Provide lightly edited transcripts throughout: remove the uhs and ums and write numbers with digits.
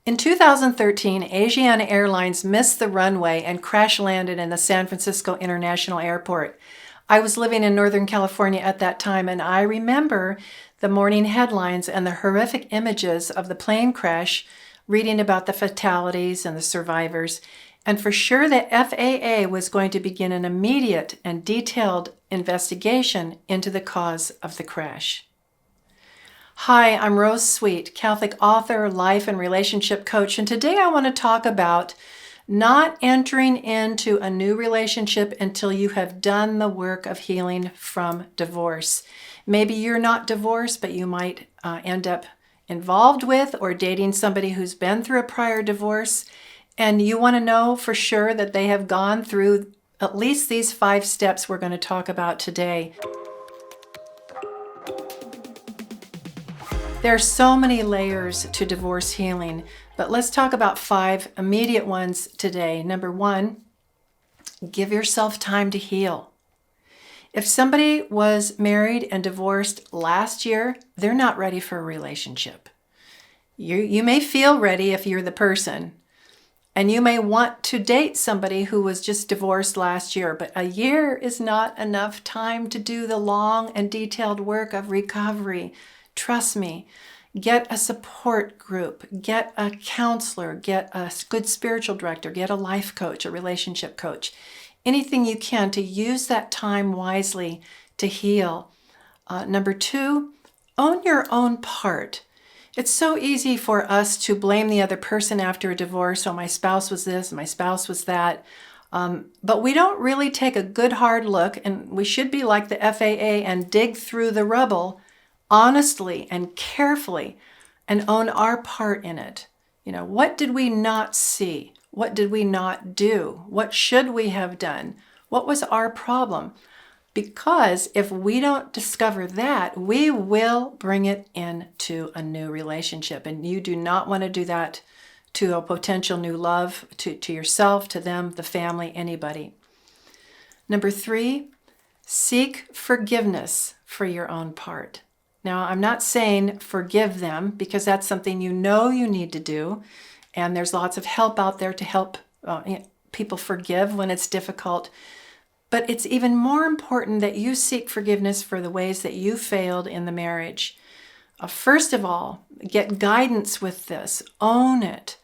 In 2013, Asiana Airlines missed the runway and crash landed in the San Francisco International Airport. I was living in Northern California at that time, and I remember the morning headlines and the horrific images of the plane crash, reading about the fatalities and the survivors. And for sure, the FAA was going to begin an immediate and detailed investigation into the cause of the crash. Hi, I'm Rose Sweet, Catholic author, life and relationship coach, and today I want to talk about not entering into a new relationship until you have done the work of healing from divorce. Maybe you're not divorced, but you might end up involved with or dating somebody who's been through a prior divorce, and you want to know for sure that they have gone through at least these 5 steps we're going to talk about today. There are so many layers to divorce healing, but let's talk about 5 immediate ones today. Number 1, give yourself time to heal. If somebody was married and divorced last year, they're not ready for a relationship. You may feel ready if you're the person, and you may want to date somebody who was just divorced last year, but a year is not enough time to do the long and detailed work of recovery. Trust me, get a support group, get a counselor, get a good spiritual director, get a life coach, a relationship coach, anything you can to use that time wisely to heal. Number 2, own your own part. It's so easy for us to blame the other person after a divorce. Oh, my spouse was this, my spouse was that. But we don't really take a good hard look, and we should be like the FAA and dig through the rubble honestly and carefully and own our part in it. What did we not see? What did we not do? What should we have done? What was our problem? Because if we don't discover that, we will bring it into a new relationship. And you do not want to do that to a potential new love, to yourself, to them, the family, anybody. Number 3, seek forgiveness for your own part. Now, I'm not saying forgive them, because that's something you need to do. And there's lots of help out there to help people forgive when it's difficult. But it's even more important that you seek forgiveness for the ways that you failed in the marriage. First of all, get guidance with this. Own it.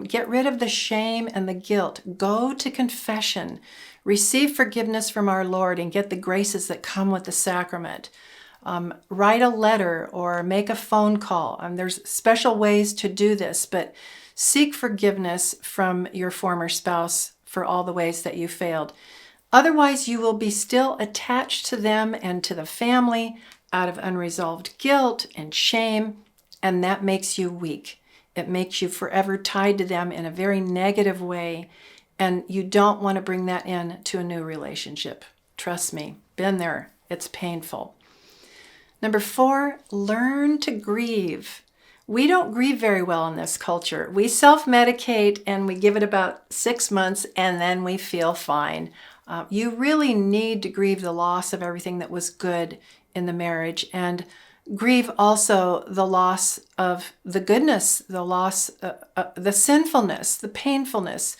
Get rid of the shame and the guilt. Go to confession. Receive forgiveness from our Lord and get the graces that come with the sacrament. Write a letter or make a phone call. There's special ways to do this, but seek forgiveness from your former spouse for all the ways that you failed. Otherwise, you will be still attached to them and to the family out of unresolved guilt and shame, and that makes you weak. It makes you forever tied to them in a very negative way, and you don't want to bring that in to a new relationship. Trust me, been there. It's painful. Number 4, learn to grieve. We don't grieve very well in this culture. We self-medicate and we give it about 6 months and then we feel fine. You really need to grieve the loss of everything that was good in the marriage, and grieve also the loss of the goodness, the loss, the sinfulness, the painfulness.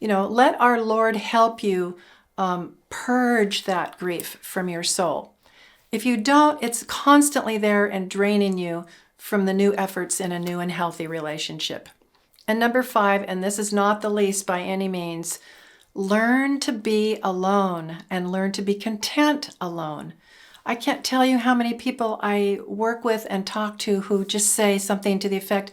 Let our Lord help you purge that grief from your soul. If you don't, it's constantly there and draining you from the new efforts in a new and healthy relationship. And number 5, and this is not the least by any means, learn to be alone and learn to be content alone. I can't tell you how many people I work with and talk to who just say something to the effect,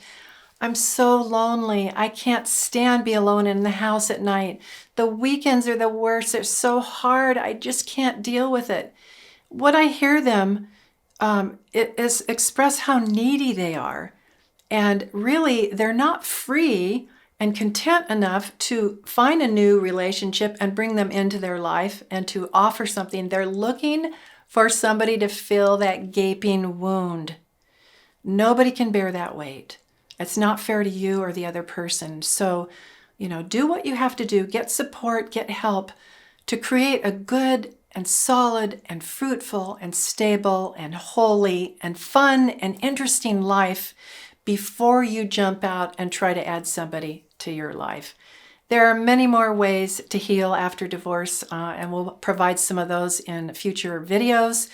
I'm so lonely. I can't stand be alone in the house at night. The weekends are the worst. They're so hard. I just can't deal with it. What I hear them is express how needy they are. And really, they're not free and content enough to find a new relationship and bring them into their life and to offer something. They're looking for somebody to fill that gaping wound. Nobody can bear that weight. It's not fair to you or the other person. So, do what you have to do. Get support, get help to create a good and solid and fruitful and stable and holy and fun and interesting life before you jump out and try to add somebody to your life. There are many more ways to heal after divorce, and we'll provide some of those in future videos.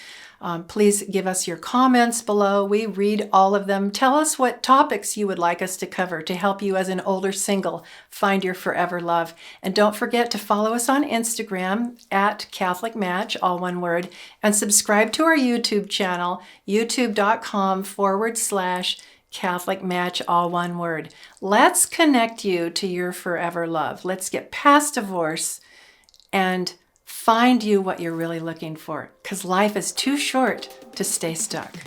Please give us your comments below. We read all of them. Tell us what topics you would like us to cover to help you as an older single find your forever love. And don't forget to follow us on Instagram at CatholicMatch, all one word, and subscribe to our YouTube channel, youtube.com/CatholicMatch, all one word. Let's connect you to your forever love. Let's get past divorce and find you what you're really looking for, because life is too short to stay stuck.